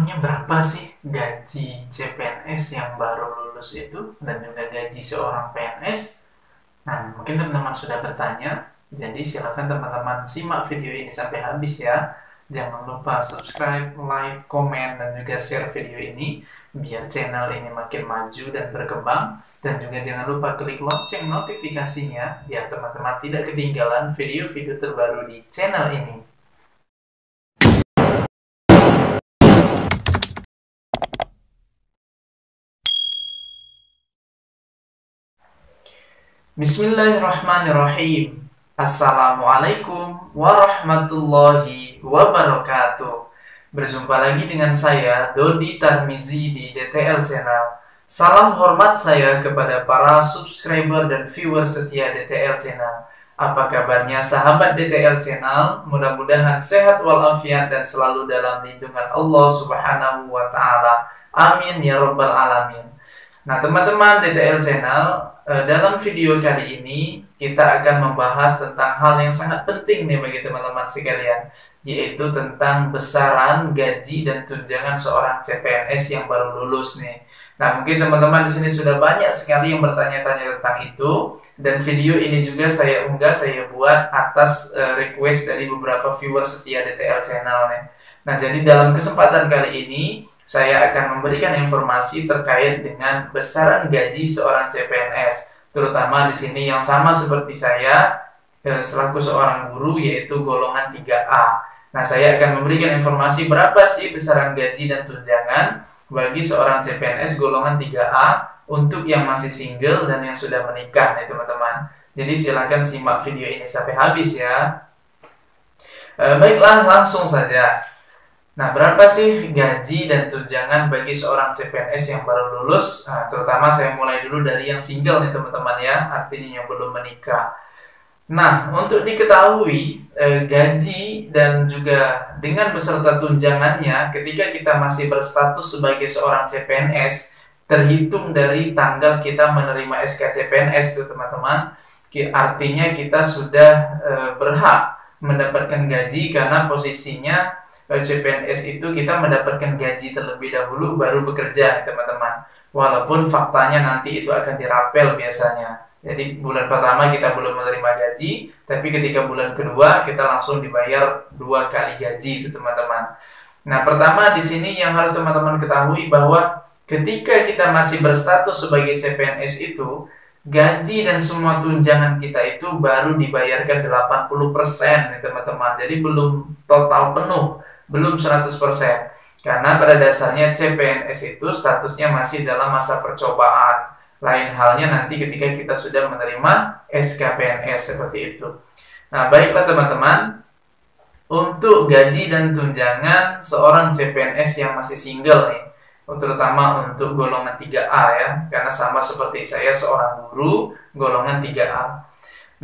Emangnya berapa sih gaji CPNS yang baru lulus itu dan juga gaji seorang PNS? Nah, mungkin teman-teman sudah bertanya, jadi silakan teman-teman simak video ini sampai habis ya. Jangan lupa subscribe, like, komen, dan juga share video ini biar channel ini makin maju dan berkembang. Dan juga jangan lupa klik lonceng notifikasinya biar teman-teman tidak ketinggalan video-video terbaru di channel ini. Bismillahirrahmanirrahim. Assalamualaikum warahmatullahi wabarakatuh. Berjumpa lagi dengan saya, Dodi Tarmizi di DTL Channel. Salam hormat saya kepada para subscriber dan viewer setia DTL Channel. Apa kabarnya sahabat DTL Channel? Mudah-mudahan sehat walafiat dan selalu dalam lindungan Allah Subhanahu wa Ta'ala. Amin ya Rabbal Alamin. Nah, teman-teman DTL Channel, dalam video kali ini kita akan membahas tentang hal yang sangat penting nih bagi teman-teman sekalian, yaitu tentang besaran gaji dan tunjangan seorang CPNS yang baru lulus nih. Nah, mungkin teman-teman di sini sudah banyak sekali yang bertanya-tanya tentang itu, dan video ini juga saya buat atas request dari beberapa viewer setia DTL Channel nih. Nah, jadi dalam kesempatan kali ini saya akan memberikan informasi terkait dengan besaran gaji seorang CPNS, terutama di sini yang sama seperti saya selaku seorang guru, yaitu golongan 3A. Nah, saya akan memberikan informasi berapa sih besaran gaji dan tunjangan bagi seorang CPNS golongan 3A untuk yang masih single dan yang sudah menikah nih teman-teman. Jadi silakan simak video ini sampai habis ya. Baiklah, langsung saja. Nah, berapa sih gaji dan tunjangan bagi seorang CPNS yang baru lulus? Nah, terutama saya mulai dulu dari yang single nih teman-teman ya, artinya yang belum menikah. Nah, untuk diketahui gaji dan juga dengan beserta tunjangannya ketika kita masih berstatus sebagai seorang CPNS, terhitung dari tanggal kita menerima SK CPNS tuh teman-teman, artinya kita sudah berhak mendapatkan gaji karena posisinya CPNS itu kita mendapatkan gaji terlebih dahulu baru bekerja teman-teman. Walaupun faktanya nanti itu akan dirapel biasanya. Jadi bulan pertama kita belum menerima gaji, tapi ketika bulan kedua kita langsung dibayar 2 kali gaji teman-teman. Nah, pertama di sini yang harus teman-teman ketahui bahwa ketika kita masih berstatus sebagai CPNS itu, gaji dan semua tunjangan kita itu baru dibayarkan 80% nih teman-teman. Jadi belum total penuh, belum 100%. Karena pada dasarnya CPNS itu statusnya masih dalam masa percobaan. Lain halnya nanti ketika kita sudah menerima SKPNS seperti itu. Nah, baiklah teman-teman, untuk gaji dan tunjangan seorang CPNS yang masih single nih, terutama untuk golongan 3A ya, karena sama seperti saya seorang guru golongan 3A.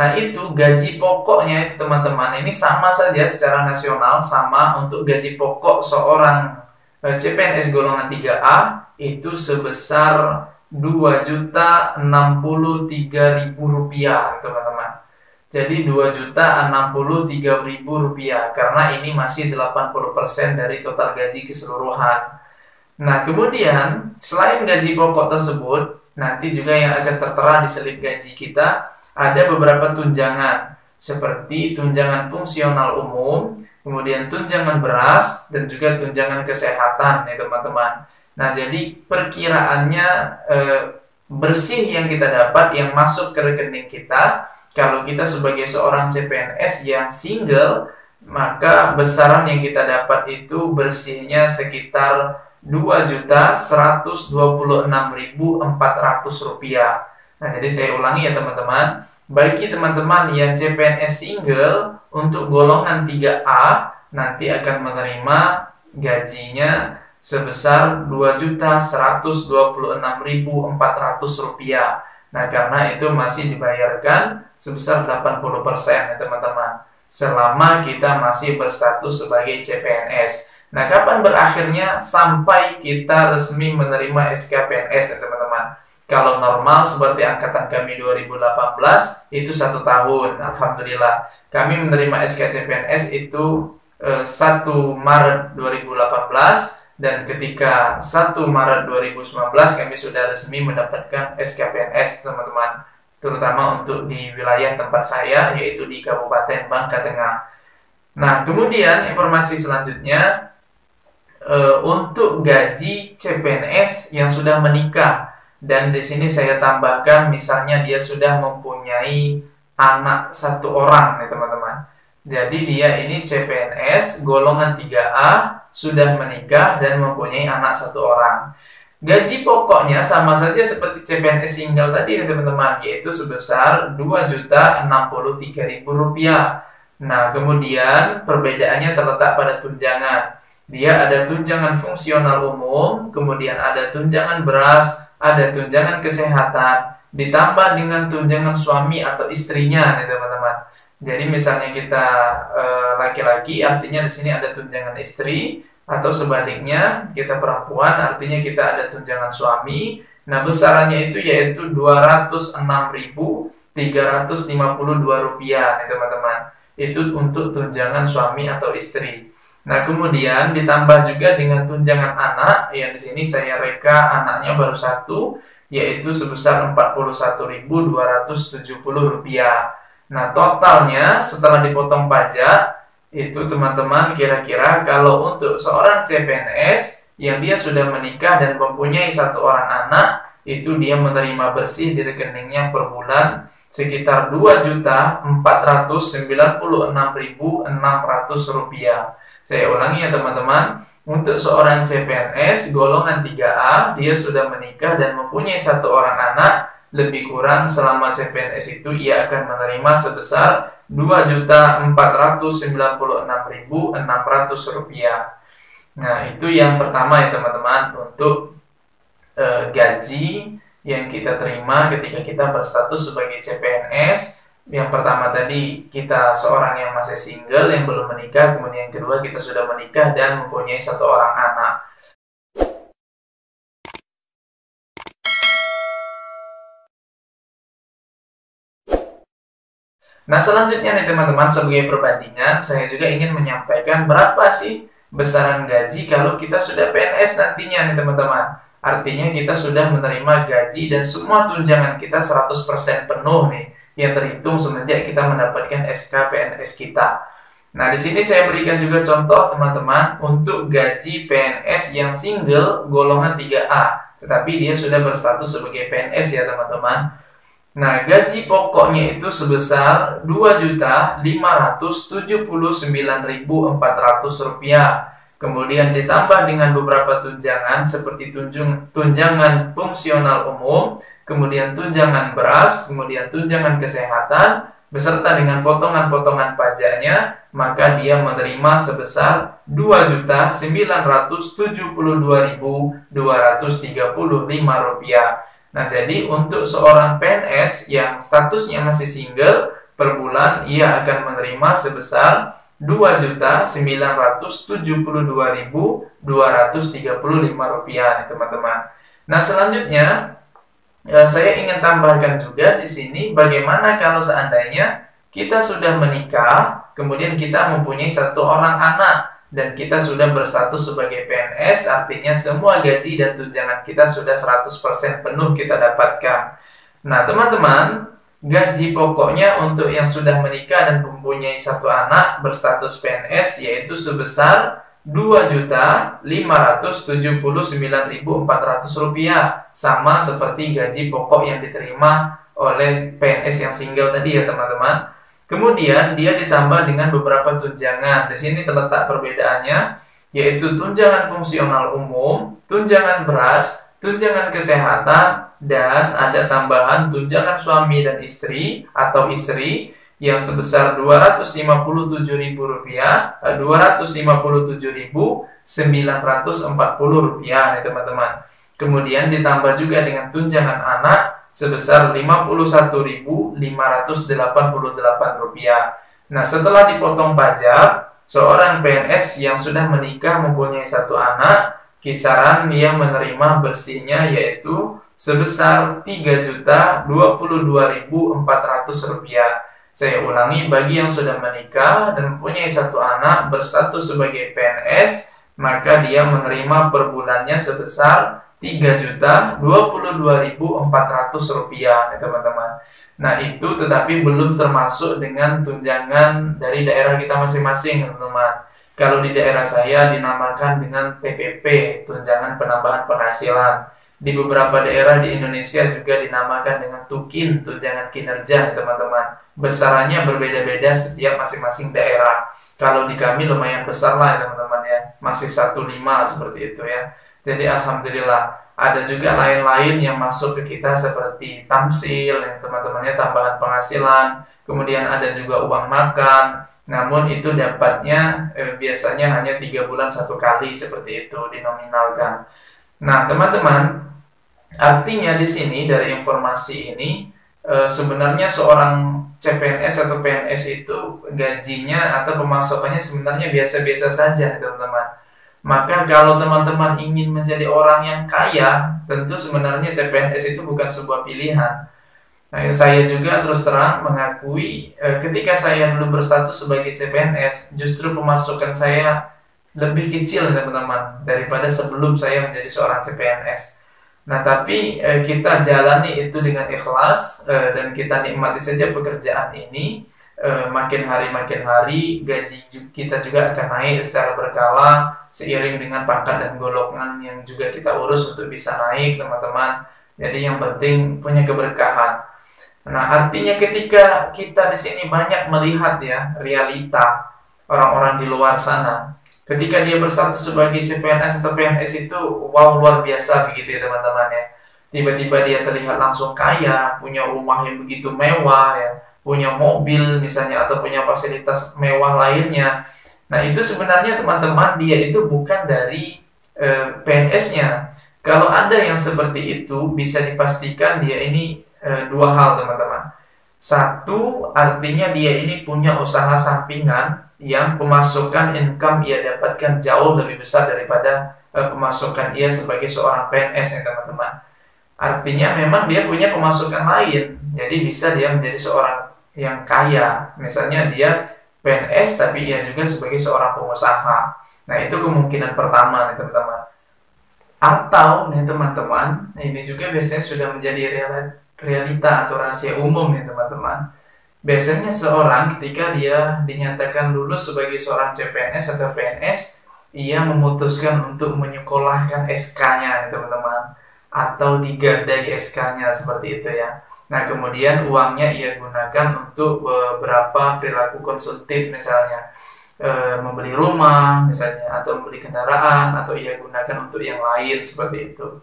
Nah, itu gaji pokoknya itu teman-teman, ini sama saja secara nasional, sama untuk gaji pokok seorang CPNS golongan 3A itu sebesar Rp2.063.000 teman-teman. Jadi Rp2.063.000 karena ini masih 80% dari total gaji keseluruhan. Nah, kemudian selain gaji pokok tersebut, nanti juga yang akan tertera di selip gaji kita ada beberapa tunjangan seperti tunjangan fungsional umum, kemudian tunjangan beras, dan juga tunjangan kesehatan nih teman-teman. Nah, jadi perkiraannya bersih yang kita dapat yang masuk ke rekening kita, kalau kita sebagai seorang CPNS yang single, maka besaran yang kita dapat itu bersihnya sekitar Rp2.126.400. Nah, jadi saya ulangi ya teman-teman. Bagi teman-teman yang CPNS single untuk golongan 3A nanti akan menerima gajinya sebesar Rp2.126.400. Nah, karena itu masih dibayarkan sebesar 80% ya teman-teman, selama kita masih berstatus sebagai CPNS. Nah, kapan berakhirnya? Sampai kita resmi menerima SKPNS ya teman-teman. Kalau normal seperti angkatan kami 2018 itu 1 tahun. Alhamdulillah. Kami menerima SK CPNS itu 1 Maret 2018 dan ketika 1 Maret 2019 kami sudah resmi mendapatkan SKPNS teman-teman, terutama untuk di wilayah tempat saya, yaitu di Kabupaten Bangka Tengah. Nah, kemudian informasi selanjutnya, untuk gaji CPNS yang sudah menikah, dan di sini saya tambahkan misalnya dia sudah mempunyai anak 1 orang nih teman-teman. Jadi dia ini CPNS golongan 3A, sudah menikah dan mempunyai anak 1 orang. Gaji pokoknya sama saja seperti CPNS single tadi teman-teman, yaitu sebesar Rp2.063.000. Nah, kemudian perbedaannya terletak pada tunjangan. Dia ada tunjangan fungsional umum, kemudian ada tunjangan beras, ada tunjangan kesehatan, ditambah dengan tunjangan suami atau istrinya nih teman-teman. Jadi misalnya kita laki-laki, artinya di sini ada tunjangan istri, atau sebaliknya kita perempuan, artinya kita ada tunjangan suami. Nah, besarannya itu yaitu Rp206.352 nih teman-teman. Itu untuk tunjangan suami atau istri. Nah, kemudian ditambah juga dengan tunjangan anak, yang di sini saya reka anaknya baru 1, yaitu sebesar Rp44.270. Nah, totalnya setelah dipotong pajak, itu teman-teman kira-kira kalau untuk seorang CPNS yang dia sudah menikah dan mempunyai 1 orang anak, itu dia menerima bersih di rekeningnya per bulan sekitar Rp2.496.600. Saya ulangi ya teman-teman, untuk seorang CPNS golongan 3A, dia sudah menikah dan mempunyai 1 orang anak, lebih kurang selama CPNS itu ia akan menerima sebesar Rp2.496.600. Nah, itu yang pertama ya teman-teman, untuk gaji yang kita terima ketika kita berstatus sebagai CPNS. Yang pertama tadi kita seorang yang masih single, yang belum menikah, kemudian yang kedua kita sudah menikah dan mempunyai 1 orang anak. Nah, selanjutnya nih teman-teman, sebagai perbandingan, saya juga ingin menyampaikan berapa sih besaran gaji kalau kita sudah PNS nantinya nih teman-teman. Artinya kita sudah menerima gaji dan semua tunjangan kita 100% penuh nih, yang terhitung semenjak kita mendapatkan SK PNS kita. Nah, di sini saya berikan juga contoh teman-teman untuk gaji PNS yang single golongan 3A, tetapi dia sudah berstatus sebagai PNS ya teman-teman. Nah, gaji pokoknya itu sebesar Rp2.579.400. Kemudian ditambah dengan beberapa tunjangan seperti tunjangan fungsional umum, kemudian tunjangan beras, kemudian tunjangan kesehatan, beserta dengan potongan-potongan pajaknya, maka dia menerima sebesar Rp2.972.235. Nah, jadi untuk seorang PNS yang statusnya masih single, per bulan ia akan menerima sebesar Rp2.972.235 nih teman-teman. Nah, selanjutnya saya ingin tambahkan juga di sini bagaimana kalau seandainya kita sudah menikah, kemudian kita mempunyai 1 orang anak dan kita sudah berstatus sebagai PNS, artinya semua gaji dan tunjangan kita sudah 100% penuh kita dapatkan. Nah, teman-teman, gaji pokoknya untuk yang sudah menikah dan mempunyai 1 anak berstatus PNS yaitu sebesar Rp2.579.400, sama seperti gaji pokok yang diterima oleh PNS yang single tadi ya teman-teman. Kemudian dia ditambah dengan beberapa tunjangan. Di sini terletak perbedaannya, yaitu tunjangan fungsional umum, tunjangan beras, tunjangan kesehatan, dan ada tambahan tunjangan suami dan istri atau istri yang sebesar Rp257.940 nih teman-teman. Kemudian ditambah juga dengan tunjangan anak sebesar Rp55.588. Nah, setelah dipotong pajak, seorang PNS yang sudah menikah mempunyai 1 anak, kisaran yang menerima bersihnya yaitu sebesar Rp3.022.400. Saya ulangi, bagi yang sudah menikah dan mempunyai 1 anak berstatus sebagai PNS, maka dia menerima per bulannya sebesar 3.022.400 rupiah, ya teman-teman. Nah itu tetapi belum termasuk dengan tunjangan dari daerah kita masing-masing, teman-teman. Kalau di daerah saya dinamakan dengan TPP, tunjangan penambahan penghasilan. Di beberapa daerah di Indonesia juga dinamakan dengan TUKIN, tunjangan kinerja, teman-teman. Besarannya berbeda-beda setiap masing-masing daerah. Kalau di kami lumayan besar lah, teman-teman ya, masih 1,5 seperti itu ya. Jadi alhamdulillah. Ada juga lain-lain yang masuk ke kita seperti tamsil, yang teman-temannya tambahan penghasilan. Kemudian ada juga uang makan. Namun itu dapatnya biasanya hanya 3 bulan satu kali seperti itu dinominalkan. Nah, teman-teman, artinya di sini dari informasi ini sebenarnya seorang CPNS atau PNS itu gajinya atau pemasukannya sebenarnya biasa-biasa saja, teman-teman. Maka kalau teman-teman ingin menjadi orang yang kaya, tentu sebenarnya CPNS itu bukan sebuah pilihan. Nah, saya juga terus terang mengakui ketika saya dulu berstatus sebagai CPNS, justru pemasukan saya lebih kecil, teman-teman, daripada sebelum saya menjadi seorang CPNS. Nah, tapi kita jalani itu dengan ikhlas dan kita nikmati saja pekerjaan ini. Makin hari gaji kita juga akan naik secara berkala seiring dengan pangkat dan golongan yang juga kita urus untuk bisa naik, teman-teman. Jadi yang penting punya keberkahan. Nah, artinya ketika kita di sini banyak melihat ya realita orang-orang di luar sana. Ketika dia berstatus sebagai CPNS atau PNS itu wow luar biasa begitu ya teman-teman ya. Tiba-tiba dia terlihat langsung kaya, punya rumah yang begitu mewah ya, punya mobil misalnya atau punya fasilitas mewah lainnya. Nah, itu sebenarnya teman-teman dia itu bukan dari PNS-nya. Kalau ada yang seperti itu bisa dipastikan dia ini dua hal, teman-teman. Satu, artinya dia ini punya usaha sampingan yang pemasukan income ia dapatkan jauh lebih besar daripada pemasukan ia sebagai seorang PNS ya teman-teman. Artinya memang dia punya pemasukan lain, jadi bisa dia menjadi seorang yang kaya. Misalnya dia PNS tapi ia juga sebagai seorang pengusaha. Nah itu kemungkinan pertama nih teman-teman. Atau nih teman-teman, ini juga biasanya sudah menjadi realita atau rahasia umum ya teman-teman. Biasanya seorang ketika dia dinyatakan lulus sebagai seorang CPNS atau PNS, ia memutuskan untuk menyekolahkan SK-nya, teman-teman, atau digadai SK-nya seperti itu ya. Nah, kemudian uangnya ia gunakan untuk beberapa perilaku konsumtif misalnya membeli rumah misalnya atau membeli kendaraan atau ia gunakan untuk yang lain seperti itu.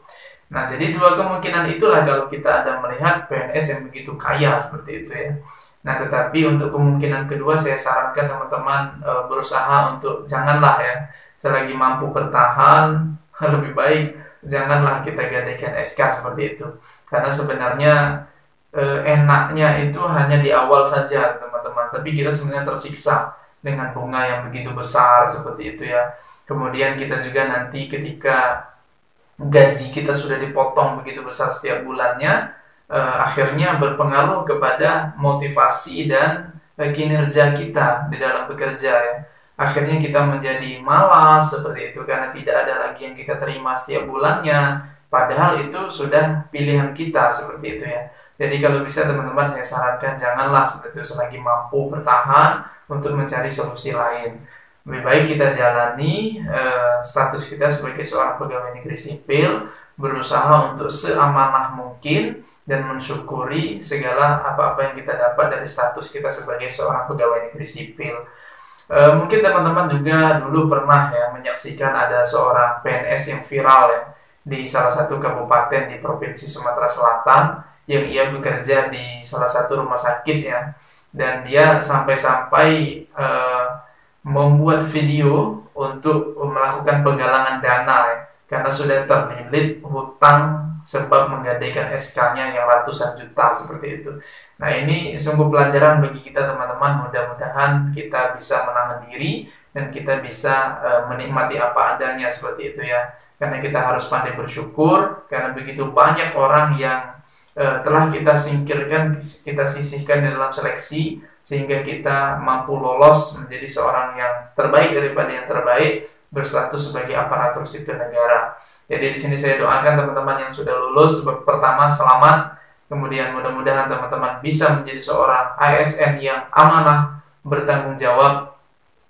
Nah, jadi dua kemungkinan itulah kalau kita ada melihat PNS yang begitu kaya seperti itu ya. Nah, tetapi untuk kemungkinan kedua saya sarankan teman-teman berusaha untuk janganlah ya, selagi mampu bertahan lebih baik janganlah kita gadaikan SK seperti itu. Karena sebenarnya enaknya itu hanya di awal saja teman-teman, tapi kita sebenarnya tersiksa dengan bunga yang begitu besar seperti itu ya. Kemudian kita juga nanti ketika gaji kita sudah dipotong begitu besar setiap bulannya, akhirnya berpengaruh kepada motivasi dan kinerja kita di dalam bekerja ya. Akhirnya kita menjadi malas seperti itu karena tidak ada lagi yang kita terima setiap bulannya. Padahal itu sudah pilihan kita seperti itu ya. Jadi kalau bisa teman-teman saya sarankan janganlah seperti itu selagi mampu bertahan untuk mencari solusi lain. Lebih baik kita jalani status kita sebagai seorang pegawai negeri sipil, berusaha untuk seamanah mungkin dan mensyukuri segala apa-apa yang kita dapat dari status kita sebagai seorang pegawai negeri sipil. Mungkin teman-teman juga dulu pernah ya menyaksikan ada seorang PNS yang viral ya di salah satu kabupaten di Provinsi Sumatera Selatan yang ia bekerja di salah satu rumah sakit ya, dan dia sampai-sampai membuat video untuk melakukan penggalangan dana ya, karena sudah terlilit hutang sebab menggadaikan SK-nya yang ratusan juta seperti itu. Nah ini sungguh pelajaran bagi kita teman-teman, mudah-mudahan kita bisa menahan diri dan kita bisa menikmati apa adanya seperti itu ya. Karena kita harus pandai bersyukur, karena begitu banyak orang yang telah kita singkirkan, kita sisihkan di dalam seleksi, sehingga kita mampu lolos menjadi seorang yang terbaik daripada yang terbaik. berstatus sebagai aparatur sipil negara. Jadi di sini saya doakan teman-teman yang sudah lulus, pertama selamat, kemudian mudah-mudahan teman-teman bisa menjadi seorang ASN yang amanah, bertanggung jawab,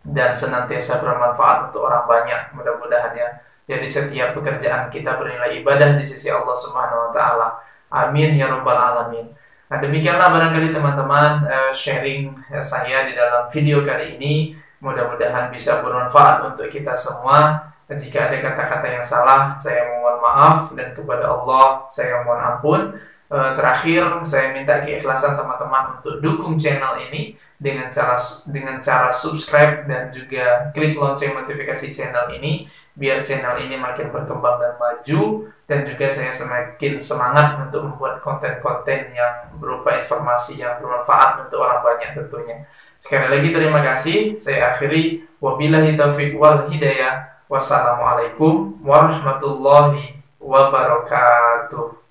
dan senantiasa bermanfaat untuk orang banyak, mudah-mudahan ya. Jadi setiap pekerjaan kita bernilai ibadah di sisi Allah Subhanahu wa taala. Amin ya rabbal alamin. Nah, demikianlah barangkali teman-teman sharing saya di dalam video kali ini. Mudah-mudahan bisa bermanfaat untuk kita semua. Jika ada kata-kata yang salah, saya mohon maaf, dan kepada Allah saya mohon ampun. Terakhir, saya minta keikhlasan teman-teman untuk dukung channel ini dengan cara subscribe dan juga klik lonceng notifikasi channel ini, biar channel ini makin berkembang dan maju, dan juga saya semakin semangat untuk membuat konten-konten yang berupa informasi yang bermanfaat untuk orang banyak tentunya. Sekali lagi terima kasih. Saya akhiri, wabillahi taufiq wal hidayah. Wassalamualaikum warahmatullahi wabarakatuh.